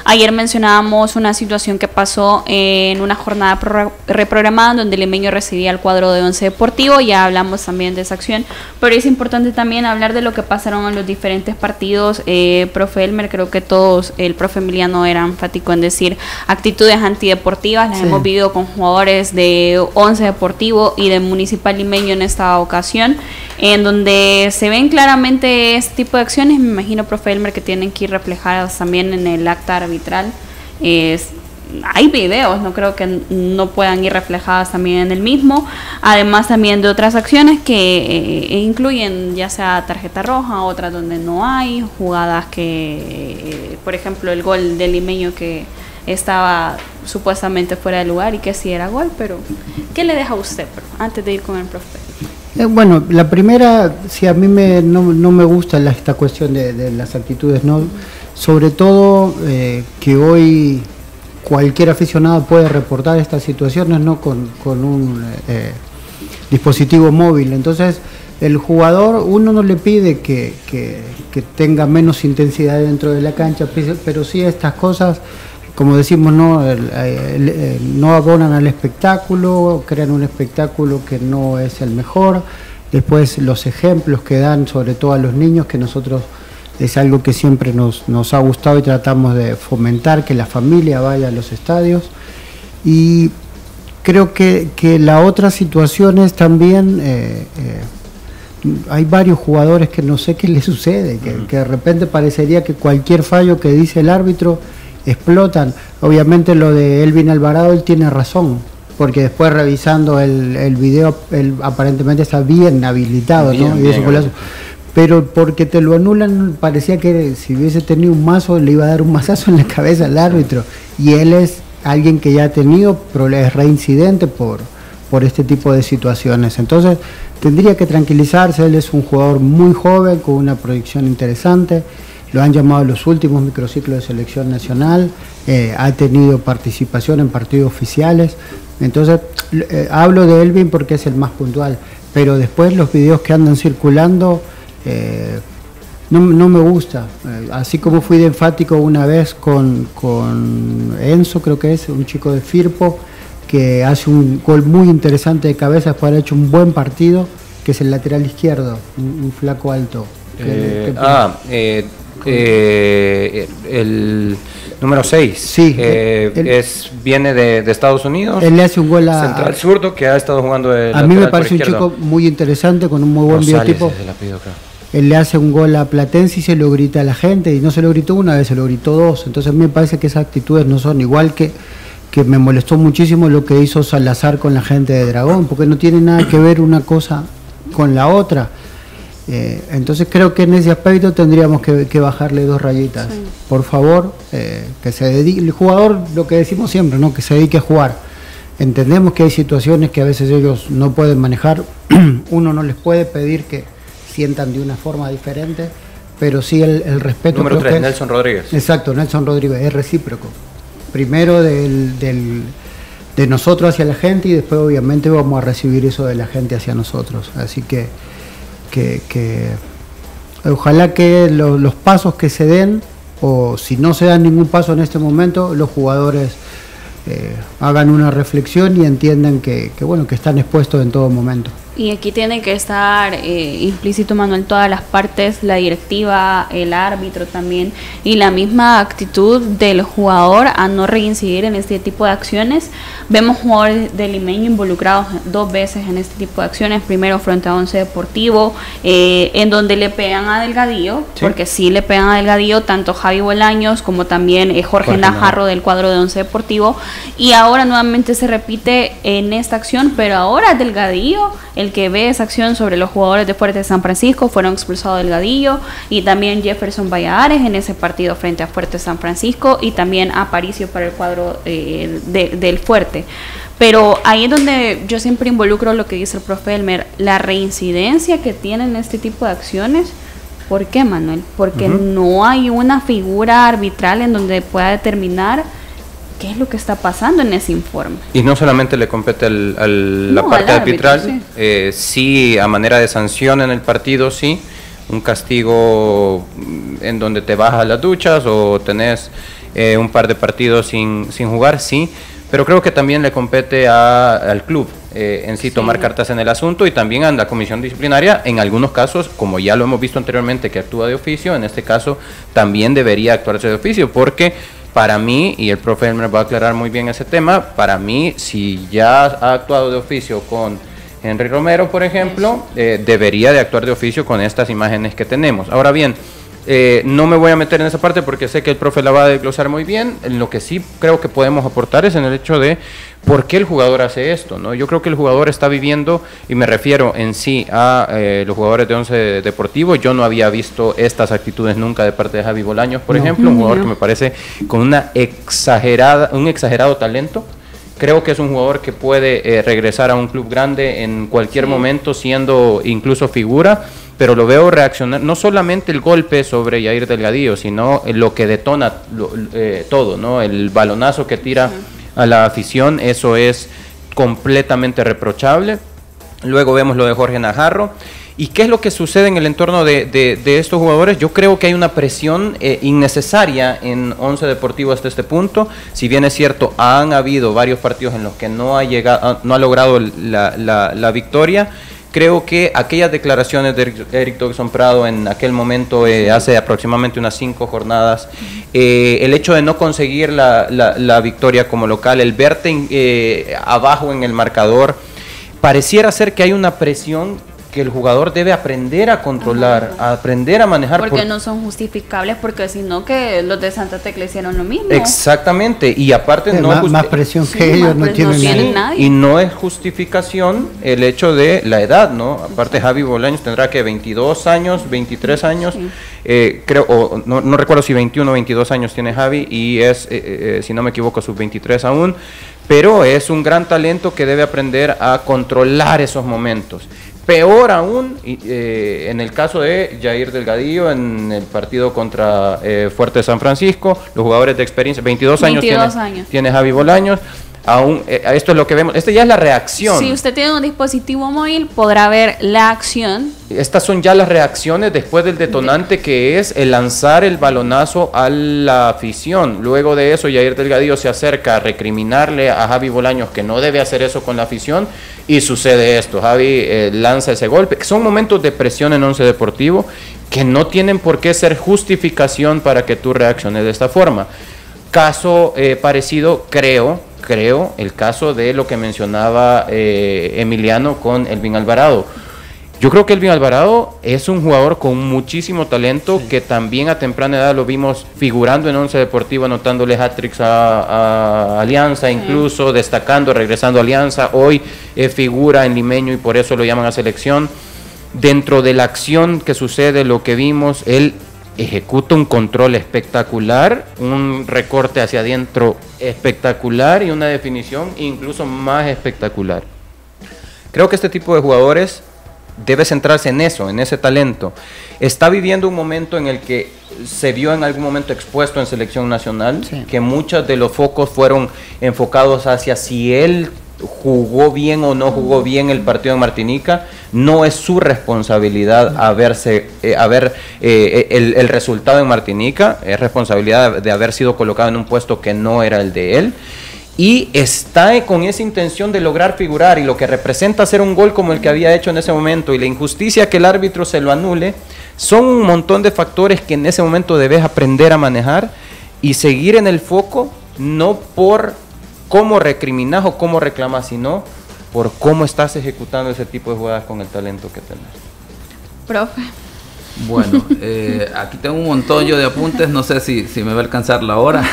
Ayer mencionábamos una situación que pasó en una jornada reprogramada donde Limeño recibía el cuadro de Once Deportivo. Ya hablamos también de esa acción, pero es importante también hablar de lo que pasaron en los diferentes partidos. Profe Elmer, creo que todos, el profe Emiliano era enfático en decir actitudes antideportivas. Las hemos vivido con jugadores de Once Deportivo y de Municipal Limeño en esta ocasión, en donde se ven claramente este tipo de acciones. Me imagino, profe Elmer, que tienen que ir reflejadas también en el acta arbitral. Hay videos, no creo que no puedan ir reflejadas también en el mismo, además también de otras acciones que incluyen ya sea tarjeta roja, otras donde no hay, jugadas que, por ejemplo, el gol del Limeño que estaba supuestamente fuera de lugar y que sí era gol, pero ¿qué le deja a usted, antes de ir con el profe? Bueno, la primera, sí, a mí no me gusta esta cuestión de las actitudes, ¿no? Sobre todo que hoy cualquier aficionado puede reportar estas situaciones, ¿no? Con un dispositivo móvil. Entonces, el jugador, uno no le pide que tenga menos intensidad dentro de la cancha, pero sí estas cosas, como decimos, no abonan al espectáculo, crean un espectáculo que no es el mejor. Después los ejemplos que dan, sobre todo a los niños, que nosotros es algo que siempre nos ha gustado y tratamos de fomentar, que la familia vaya a los estadios. Y creo que la otra situación es también, hay varios jugadores que no sé qué les sucede, que de repente parecería que cualquier fallo que dice el árbitro explotan. Obviamente lo de Elvin Alvarado, él tiene razón, porque después revisando el video, él aparentemente está bien habilitado, ¿no? Y eso, pero porque te lo anulan, parecía que si hubiese tenido un mazo le iba a dar un mazazo en la cabeza al árbitro, y él es alguien que ya ha tenido problemas, es reincidente por este tipo de situaciones. Entonces tendría que tranquilizarse. Él es un jugador muy joven con una proyección interesante. Lo han llamado a los últimos microciclos de selección nacional, ha tenido participación en partidos oficiales. Entonces, hablo de Elvin porque es el más puntual, pero después los videos que andan circulando no me gusta. Así como fui de enfático una vez con Enzo, creo que es un chico de Firpo, que hace un gol muy interesante de cabeza después de haber hecho un buen partido, que es el lateral izquierdo, un flaco alto. El número 6, sí, viene de Estados Unidos. Él le hace un gol a central zurdo, que ha estado jugando a mí me parece un chico muy interesante, con un muy buen biotipo. Él le hace un gol a Platense y se lo grita a la gente, y no se lo gritó una vez, se lo gritó dos. Entonces a mí me parece que esas actitudes no son igual, que me molestó muchísimo lo que hizo Salazar con la gente de Dragón, porque no tiene nada que ver una cosa con la otra. Entonces creo que en ese aspecto tendríamos que bajarle 2 rayitas. Sí. Por favor, que se dedique, el jugador, lo que decimos siempre, ¿no? Que se dedique a jugar. Entendemos que hay situaciones que a veces ellos no pueden manejar, uno no les puede pedir que sientan de una forma diferente, pero sí el respeto. Número 3, Nelson Rodríguez. Exacto, Nelson Rodríguez, es recíproco. Primero de nosotros hacia la gente, y después obviamente vamos a recibir eso de la gente hacia nosotros. Así que ojalá que los pasos que se den, o si no se dan ningún paso en este momento, los jugadores hagan una reflexión y entiendan que están expuestos en todo momento. Y aquí tiene que estar implícito, Manuel, todas las partes, la directiva, el árbitro también, y la misma actitud del jugador a no reincidir en este tipo de acciones. Vemos jugadores de Limeño involucrados 2 veces en este tipo de acciones, primero frente a Once Deportivo, en donde le pegan a Delgadillo, ¿sí? Porque sí le pegan a Delgadillo, tanto Javi Bolaños como también Jorge Najarro del cuadro de Once Deportivo, y ahora nuevamente se repite en esta acción, pero ahora Delgadillo, el que ve esa acción sobre los jugadores de Fuerte San Francisco, fueron expulsados Delgadillo y también Jefferson Valladares en ese partido frente a Fuerte San Francisco, y también Aparicio para el cuadro del Fuerte. Pero ahí es donde yo siempre involucro lo que dice el profe Elmer, la reincidencia que tienen este tipo de acciones. ¿Por qué, Manuel? Porque no hay una figura arbitral en donde pueda determinar qué es lo que está pasando en ese informe. Y no solamente le compete la parte arbitral, sí, a manera de sanción en el partido, sí, un castigo en donde te bajas las duchas o tenés un par de partidos sin jugar, sí, pero creo que también le compete al club en sí tomar cartas en el asunto, y también a la comisión disciplinaria en algunos casos, como ya lo hemos visto anteriormente, que actúa de oficio. En este caso también debería actuarse de oficio, porque para mí, y el profe Elmer va a aclarar muy bien ese tema, para mí, si ya ha actuado de oficio con Henry Romero, por ejemplo, debería de actuar de oficio con estas imágenes que tenemos. Ahora bien, no me voy a meter en esa parte porque sé que el profe la va a desglosar muy bien. En lo que sí creo que podemos aportar es en el hecho de por qué el jugador hace esto, ¿no? Yo creo que el jugador está viviendo, y me refiero en sí a los jugadores de Once Deportivo. Yo no había visto estas actitudes nunca de parte de Javi Bolaños, por ejemplo, un jugador que me parece con un exagerado talento. Creo que es un jugador que puede regresar a un club grande en cualquier momento, siendo incluso figura, pero lo veo reaccionar, no solamente el golpe sobre Yair Delgadillo, sino lo que detona todo, ¿no? El balonazo que tira a la afición, eso es completamente reprochable. Luego vemos lo de Jorge Najarro. ¿Y qué es lo que sucede en el entorno de estos jugadores? Yo creo que hay una presión innecesaria en Once Deportivo hasta este punto. Si bien es cierto, han habido varios partidos en los que no ha logrado la victoria. Creo que aquellas declaraciones de Eric Dogson Prado en aquel momento, hace aproximadamente unas 5 jornadas, el hecho de no conseguir la victoria como local, el verte abajo en el marcador, pareciera ser que hay una presión que el jugador debe aprender a controlar, a aprender a manejar. Porque no son justificables, porque si no, que los de Santa Tecla hicieron lo mismo. Exactamente, y aparte más presión que ellos no tienen nadie. Y no es justificación el hecho de la edad, ¿no? Aparte Javi Bolaños tendrá que 22 años, 23 años, creo, o no recuerdo si 21 o 22 años tiene Javi, y es, si no me equivoco, sub 23 aún, pero es un gran talento que debe aprender a controlar esos momentos. Peor aún, en el caso de Yair Delgadillo, en el partido contra Fuerte San Francisco, los jugadores de experiencia, 22 años tiene Javi Bolaños. Aún, esto es lo que vemos, esta ya es la reacción. Si usted tiene un dispositivo móvil, podrá ver la acción. Estas son ya las reacciones después del detonante, que es el lanzar el balonazo a la afición. Luego de eso, Yair Delgadillo se acerca a recriminarle a Javi Bolaños que no debe hacer eso con la afición, y sucede esto. Javi lanza ese golpe. Son momentos de presión en Once Deportivo que no tienen por qué ser justificación para que tú reacciones de esta forma. Caso parecido, creo, el caso de lo que mencionaba Emiliano con Elvin Alvarado. Yo creo que Elvin Alvarado es un jugador con muchísimo talento, que también a temprana edad lo vimos figurando en Once Deportivo, anotándole hat-tricks a Alianza, incluso destacando, regresando a Alianza. Hoy figura en Limeño y por eso lo llaman a selección. Dentro de la acción que sucede, lo que vimos, él ejecuta un control espectacular, un recorte hacia adentro espectacular y una definición incluso más espectacular. Creo que este tipo de jugadores debe centrarse en eso, en ese talento. Está viviendo un momento en el que se vio en algún momento expuesto en selección nacional, que muchos de los focos fueron enfocados hacia si él jugó bien o no jugó bien el partido en Martinica. No es su responsabilidad el resultado en Martinica, es responsabilidad de haber sido colocado en un puesto que no era el de él, y está con esa intención de lograr figurar, y lo que representa hacer un gol como el que había hecho en ese momento y la injusticia que el árbitro se lo anule, son un montón de factores que en ese momento debes aprender a manejar y seguir en el foco, no por cómo recriminas o cómo reclamas, sino por cómo estás ejecutando ese tipo de jugadas con el talento que tenés. Profe. Bueno, aquí tengo un montón yo de apuntes, no sé si me va a alcanzar la hora.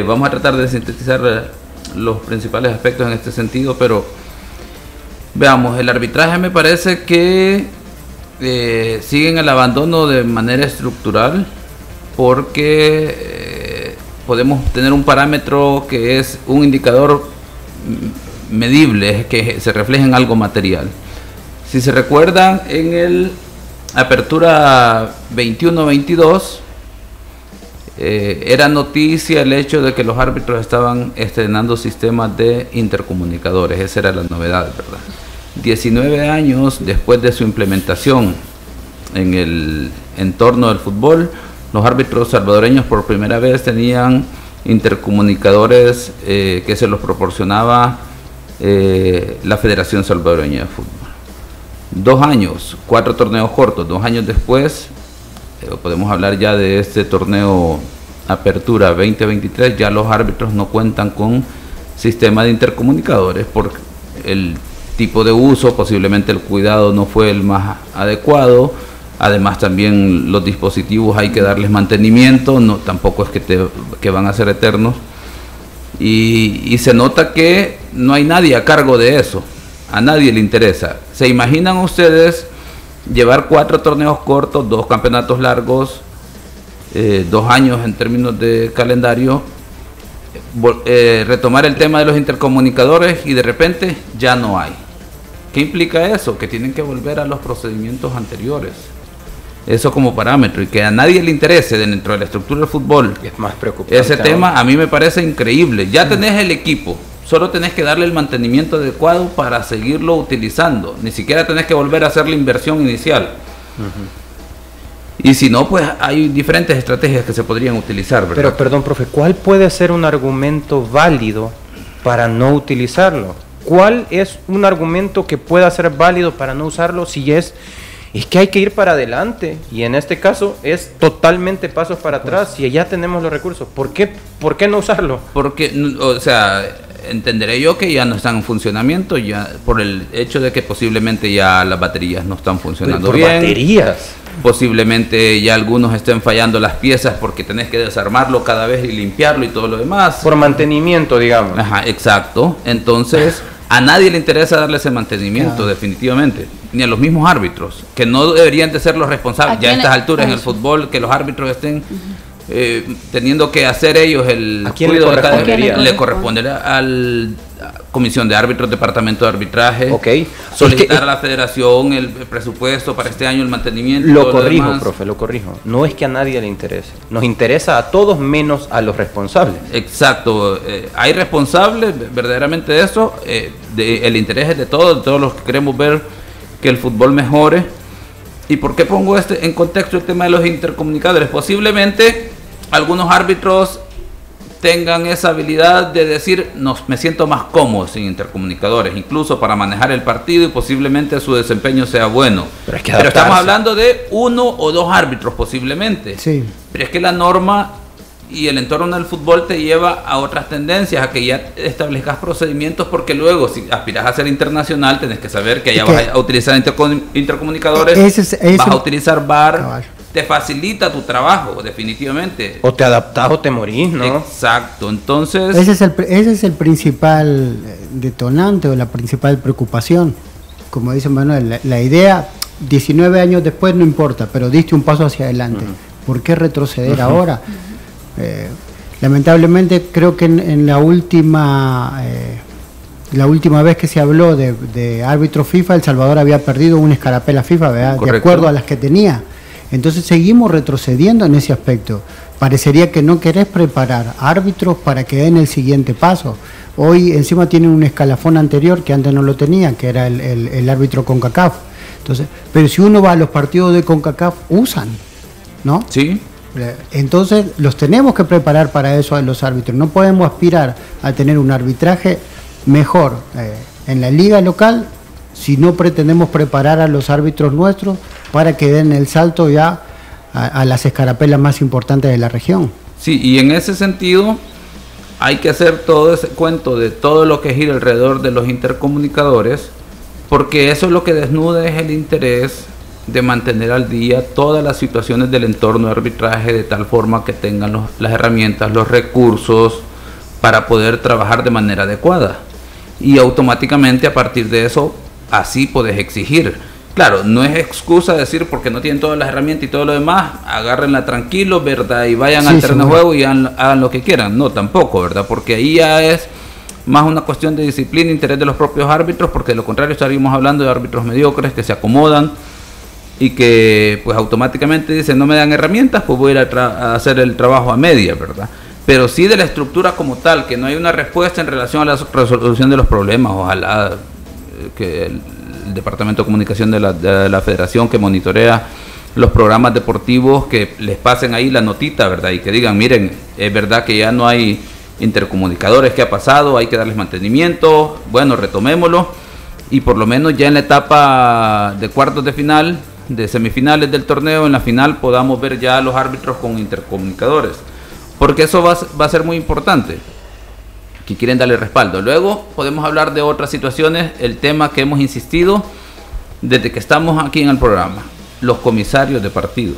Vamos a tratar de sintetizar los principales aspectos en este sentido, pero veamos, el arbitraje me parece que sigue en el abandono de manera estructural, porque podemos tener un parámetro que es un indicador medible, que se refleja en algo material. Si se recuerdan, en el Apertura 21-22 era noticia el hecho de que los árbitros estaban estrenando sistemas de intercomunicadores. Esa era la novedad, ¿verdad? 19 años después de su implementación en el entorno del fútbol, los árbitros salvadoreños por primera vez tenían intercomunicadores que se los proporcionaba la Federación Salvadoreña de Fútbol. 2 años, 4 torneos cortos, 2 años después, podemos hablar ya de este torneo Apertura 2023, ya los árbitros no cuentan con sistema de intercomunicadores por el tipo de uso, posiblemente el cuidado no fue el más adecuado, además también los dispositivos hay que darles mantenimiento, no, tampoco es que van a ser eternos, y se nota que no hay nadie a cargo de eso, a nadie le interesa. ¿Se imaginan ustedes llevar 4 torneos cortos, 2 campeonatos largos, 2 años en términos de calendario, retomar el tema de los intercomunicadores y de repente ya no hay? ¿Qué implica eso? Que tienen que volver a los procedimientos anteriores. Eso como parámetro, y que a nadie le interese dentro de la estructura del fútbol. Es más preocupante. Ese tema a mí me parece increíble. Ya tenés el equipo, solo tenés que darle el mantenimiento adecuado para seguirlo utilizando. Ni siquiera tenés que volver a hacer la inversión inicial. Y si no, pues hay diferentes estrategias que se podrían utilizar, ¿verdad? Pero perdón, profe, ¿cuál puede ser un argumento válido para no utilizarlo? ¿Cuál es un argumento que pueda ser válido para no usarlo si es que hay que ir para adelante? Y en este caso es totalmente pasos para atrás, si ya tenemos los recursos. ¿Por qué no usarlo? Porque, o sea, entenderé yo que ya no están en funcionamiento, ya por el hecho de que posiblemente ya las baterías no están funcionando ¿Por bien. baterías? Posiblemente ya algunos estén fallando las piezas porque tenés que desarmarlo cada vez y limpiarlo y todo lo demás. Por mantenimiento, digamos. Ajá, exacto. Entonces, a nadie le interesa darle ese mantenimiento, definitivamente. Ni a los mismos árbitros, que no deberían de ser los responsables. Ya a estas alturas en el fútbol, que los árbitros estén teniendo que hacer ellos el ¿A quién le correspondería? Le correspondería a la Comisión de Árbitros, Departamento de Arbitraje, Okay. solicitar a la Federación el presupuesto para este año, el mantenimiento. Lo corrijo, profe, lo corrijo. No es que a nadie le interese. Nos interesa a todos menos a los responsables. Exacto. Hay responsables verdaderamente de eso. El interés es de todos los que queremos ver que el fútbol mejore. ¿Y por qué pongo en contexto el tema de los intercomunicadores? Posiblemente algunos árbitros tengan esa habilidad de decir, me siento más cómodo sin intercomunicadores, incluso para manejar el partido, y posiblemente su desempeño sea bueno. Pero estamos hablando de 1 o 2 árbitros posiblemente. Sí. Pero es que la norma y el entorno del fútbol te lleva a otras tendencias, a que ya establezcas procedimientos, porque luego si aspiras a ser internacional tenés que saber que ya vas a utilizar intercomunicadores, vas a utilizar VAR. Te facilita tu trabajo, definitivamente. O te adaptás o te morís, ¿no? Exacto, entonces... Ese es el principal detonante o la principal preocupación. Como dice Manuel, la idea, 19 años después no importa, pero diste un paso hacia adelante. ¿Por qué retroceder ahora? Lamentablemente creo que en la última vez que se habló de árbitro FIFA, El Salvador había perdido una escarapela FIFA, ¿verdad? De acuerdo a las que tenía. Entonces seguimos retrocediendo en ese aspecto. Parecería que no querés preparar árbitros para que den el siguiente paso. Hoy encima tienen un escalafón anterior que antes no lo tenía, que era el árbitro CONCACAF. Entonces, pero si uno va a los partidos de CONCACAF, usan, ¿no? Sí. Entonces los tenemos que preparar para eso a los árbitros. No podemos aspirar a tener un arbitraje mejor en la liga local si no pretendemos preparar a los árbitros nuestros para que den el salto ya a las escarapelas más importantes de la región. Sí, y en ese sentido hay que hacer todo ese cuento de todo lo que gira alrededor de los intercomunicadores, porque eso es lo que desnuda es el interés de mantener al día todas las situaciones del entorno de arbitraje, de tal forma que tengan las herramientas, los recursos para poder trabajar de manera adecuada. Y automáticamente a partir de eso, así puedes exigir. Claro, no es excusa decir porque no tienen todas las herramientas y todo lo demás, agárrenla tranquilos, ¿verdad? Y vayan al terreno de juego y hagan lo que quieran. No, tampoco, ¿verdad? Porque ahí ya es más una cuestión de disciplina, interés de los propios árbitros, porque de lo contrario estaríamos hablando de árbitros mediocres que se acomodan y que pues automáticamente dicen, no me dan herramientas, pues voy a ir a hacer el trabajo a media, ¿verdad? Pero sí de la estructura como tal, que no hay una respuesta en relación a la resolución de los problemas. Ojalá que el Departamento de Comunicación de la Federación, que monitorea los programas deportivos que les pasen ahí la notita, ¿verdad? Y que digan, miren, es verdad que ya no hay intercomunicadores, ¿qué ha pasado? Hay que darles mantenimiento, bueno, retomémoslo, y por lo menos ya en la etapa de cuartos de final, de semifinales del torneo, en la final podamos ver ya a los árbitros con intercomunicadores, porque eso va a ser muy importante, que quieren darle respaldo. Luego podemos hablar de otras situaciones, el tema que hemos insistido desde que estamos aquí en el programa, los comisarios de partido.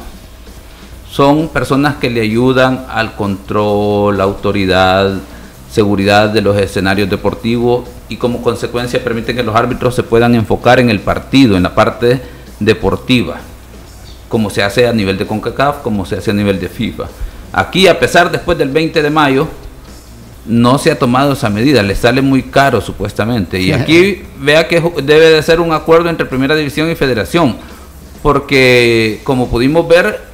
Son personas que le ayudan al control, autoridad, seguridad de los escenarios deportivos y como consecuencia permiten que los árbitros se puedan enfocar en el partido, en la parte deportiva, como se hace a nivel de CONCACAF, como se hace a nivel de FIFA. Aquí, a pesar después del 20 de mayo, no se ha tomado esa medida, le sale muy caro supuestamente. Y aquí vea que debe de ser un acuerdo entre Primera División y Federación, porque como pudimos ver,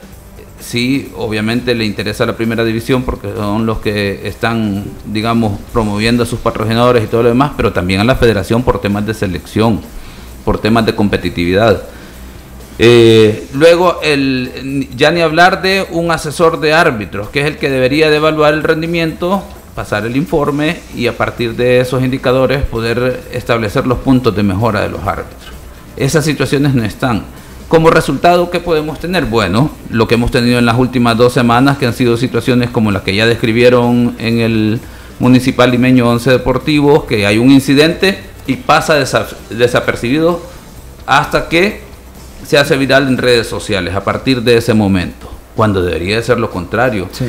sí, obviamente le interesa a la Primera División porque son los que están, digamos, promoviendo a sus patrocinadores y todo lo demás, pero también a la Federación por temas de selección, por temas de competitividad. Luego, ya ni hablar de un asesor de árbitros, que es el que debería de evaluar el rendimiento, pasar el informe y a partir de esos indicadores poder establecer los puntos de mejora de los árbitros. Esas situaciones no están. Como resultado, ¿qué podemos tener? Bueno, lo que hemos tenido en las últimas 2 semanas, que han sido situaciones como las que ya describieron en el Municipal Limeño 11 Deportivo, que hay un incidente y pasa desapercibido hasta que se hace viral en redes sociales a partir de ese momento, cuando debería de ser lo contrario. Sí.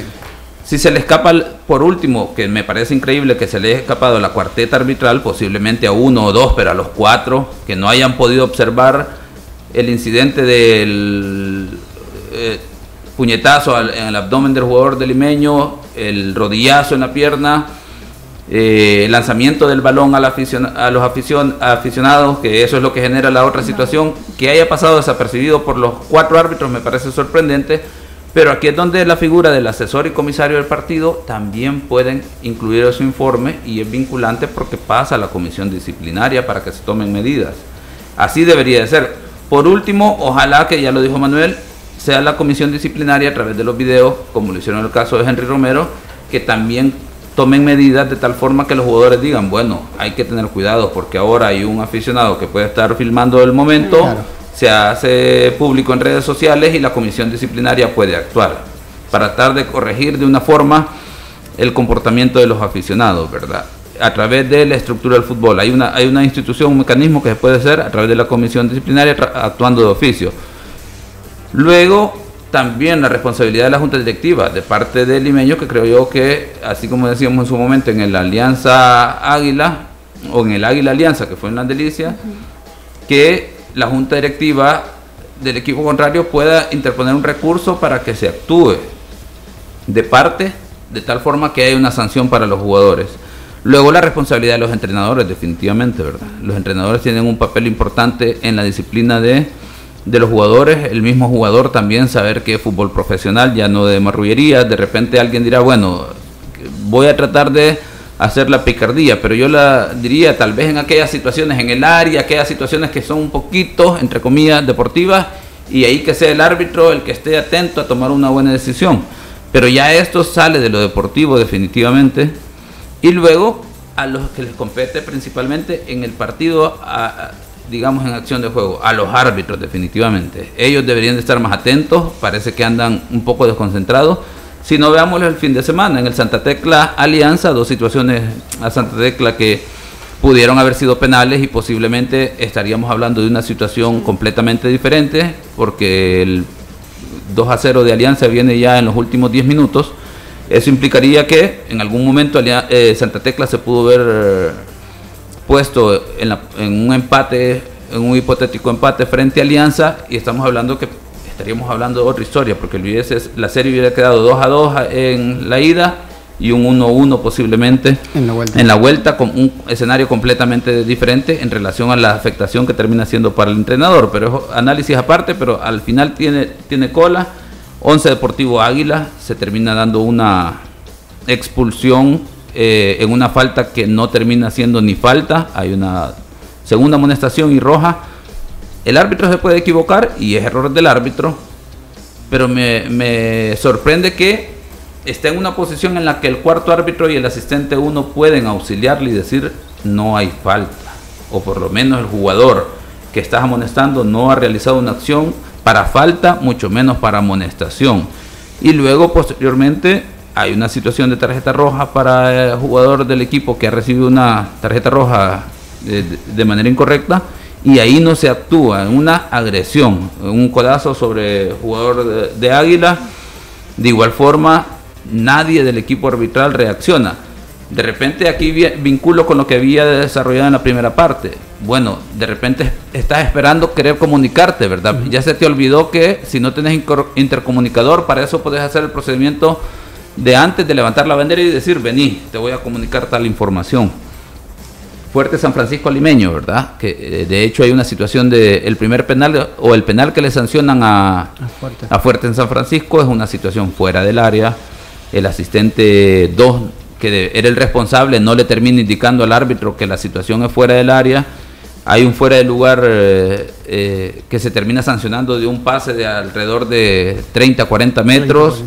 Si se le escapa, por último, que me parece increíble que se le haya escapado la cuarteta arbitral, posiblemente a 1 o 2, pero a los 4, que no hayan podido observar el incidente del puñetazo en el abdomen del jugador del Limeño, el rodillazo en la pierna, el lanzamiento del balón a los aficionados, que eso es lo que genera la otra situación, que haya pasado desapercibido por los 4 árbitros me parece sorprendente, pero aquí es donde la figura del asesor y comisario del partido también pueden incluir en su informe y es vinculante porque pasa a la comisión disciplinaria para que se tomen medidas. Así debería de ser. Por último, ojalá que, ya lo dijo Manuel, sea la comisión disciplinaria a través de los videos, como lo hicieron en el caso de Henry Romero, que también tomen medidas de tal forma que los jugadores digan, bueno, hay que tener cuidado porque ahora hay un aficionado que puede estar filmando el momento, claro, se hace público en redes sociales y la comisión disciplinaria puede actuar para tratar de corregir de una forma el comportamiento de los aficionados, ¿verdad? A través de la estructura del fútbol. Hay una institución, un mecanismo que se puede hacer a través de la comisión disciplinaria actuando de oficio. Luego, también la responsabilidad de la Junta Directiva de parte del Limeño, que creo yo que, así como decíamos en su momento en el Alianza Águila, o en el Águila Alianza, que fue en la Delicia, que la Junta Directiva del equipo contrario pueda interponer un recurso para que se actúe de parte, de tal forma que haya una sanción para los jugadores. Luego la responsabilidad de los entrenadores, definitivamente, ¿verdad? Los entrenadores tienen un papel importante en la disciplina de los jugadores, el mismo jugador también saber que es fútbol profesional, ya no de marrullería. De repente alguien dirá, bueno, voy a tratar de hacer la picardía, pero yo la diría tal vez en aquellas situaciones en el área, aquellas situaciones que son un poquito, entre comillas, deportivas, y ahí que sea el árbitro el que esté atento a tomar una buena decisión. Pero ya esto sale de lo deportivo definitivamente. Y luego a los que les compete principalmente en el partido, digamos en acción de juego, a los árbitros definitivamente. Ellos deberían de estar más atentos, parece que andan un poco desconcentrados. Si no, veámoslo el fin de semana, en el Santa Tecla Alianza, 2 situaciones a Santa Tecla que pudieron haber sido penales y posiblemente estaríamos hablando de una situación completamente diferente, porque el 2-0 de Alianza viene ya en los últimos 10 minutos. Eso implicaría que en algún momento Santa Tecla se pudo ver puesto en un empate, en un hipotético empate frente a Alianza, y estamos hablando que estaríamos hablando de otra historia, porque la serie hubiera quedado 2-2 en la ida y un 1-1 posiblemente en la vuelta, con un escenario completamente diferente en relación a la afectación que termina siendo para el entrenador. Pero es análisis aparte, pero al final tiene cola. 11 Deportivo Águila se termina dando una expulsión en una falta que no termina siendo ni falta. Hay una segunda amonestación y roja. El árbitro se puede equivocar y es error del árbitro, pero me sorprende que está en una posición en la que el cuarto árbitro y el asistente 1 pueden auxiliarle y decir no hay falta, o por lo menos el jugador que estás amonestando no ha realizado una acción para falta, mucho menos para amonestación. Y luego posteriormente hay una situación de tarjeta roja para el jugador del equipo que ha recibido una tarjeta roja de manera incorrecta, y ahí no se actúa en una agresión, un codazo sobre el jugador de Águila. De igual forma, nadie del equipo arbitral reacciona. De repente aquí vinculo con lo que había desarrollado en la primera parte. Bueno, de repente estás esperando querer comunicarte, ¿verdad? Ya se te olvidó que si no tenés intercomunicador, para eso podés hacer el procedimiento de antes de levantar la bandera y decir, vení, te voy a comunicar tal información. Fuerte San Francisco Limeño, ¿verdad? Que de hecho hay una situación de el primer penal o el penal que le sancionan a Fuerte en San Francisco es una situación fuera del área. El asistente 2, que era el responsable, no le termina indicando al árbitro que la situación es fuera del área. Hay un fuera de lugar que se termina sancionando de un pase de alrededor de 30-40 metros.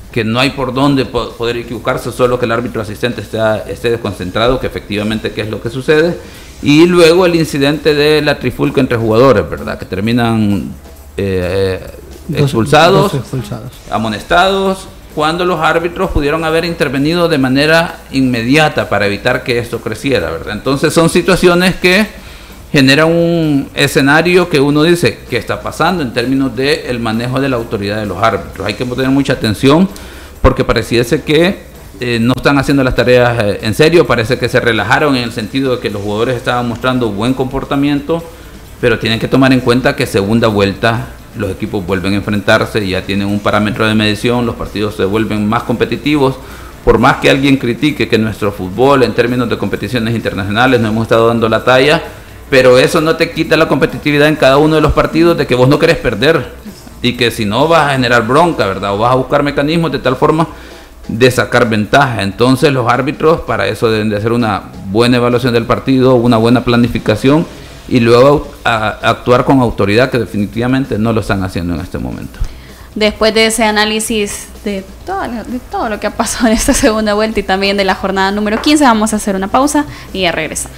Que no hay por dónde poder equivocarse, solo que el árbitro asistente esté desconcentrado, que efectivamente qué es lo que sucede. Y luego el incidente de la trifulca entre jugadores, ¿verdad? Que terminan expulsados, amonestados, cuando los árbitros pudieron haber intervenido de manera inmediata para evitar que esto creciera, ¿verdad? Entonces son situaciones que generan un escenario que uno dice, ¿qué está pasando en términos del manejo de la autoridad de los árbitros? Hay que tener mucha atención porque pareciese que no están haciendo las tareas en serio, parece que se relajaron en el sentido de que los jugadores estaban mostrando buen comportamiento, pero tienen que tomar en cuenta que segunda vuelta los equipos vuelven a enfrentarse, ya tienen un parámetro de medición, los partidos se vuelven más competitivos. Por más que alguien critique que nuestro fútbol en términos de competiciones internacionales no hemos estado dando la talla, pero eso no te quita la competitividad en cada uno de los partidos de que vos no querés perder y que si no vas a generar bronca, ¿verdad? O vas a buscar mecanismos de tal forma de sacar ventaja. Entonces los árbitros para eso deben de hacer una buena evaluación del partido, una buena planificación y luego actuar con autoridad, que definitivamente no lo están haciendo en este momento. Después de ese análisis de todo lo que ha pasado en esta segunda vuelta y también de la jornada número 15, vamos a hacer una pausa y ya regresamos.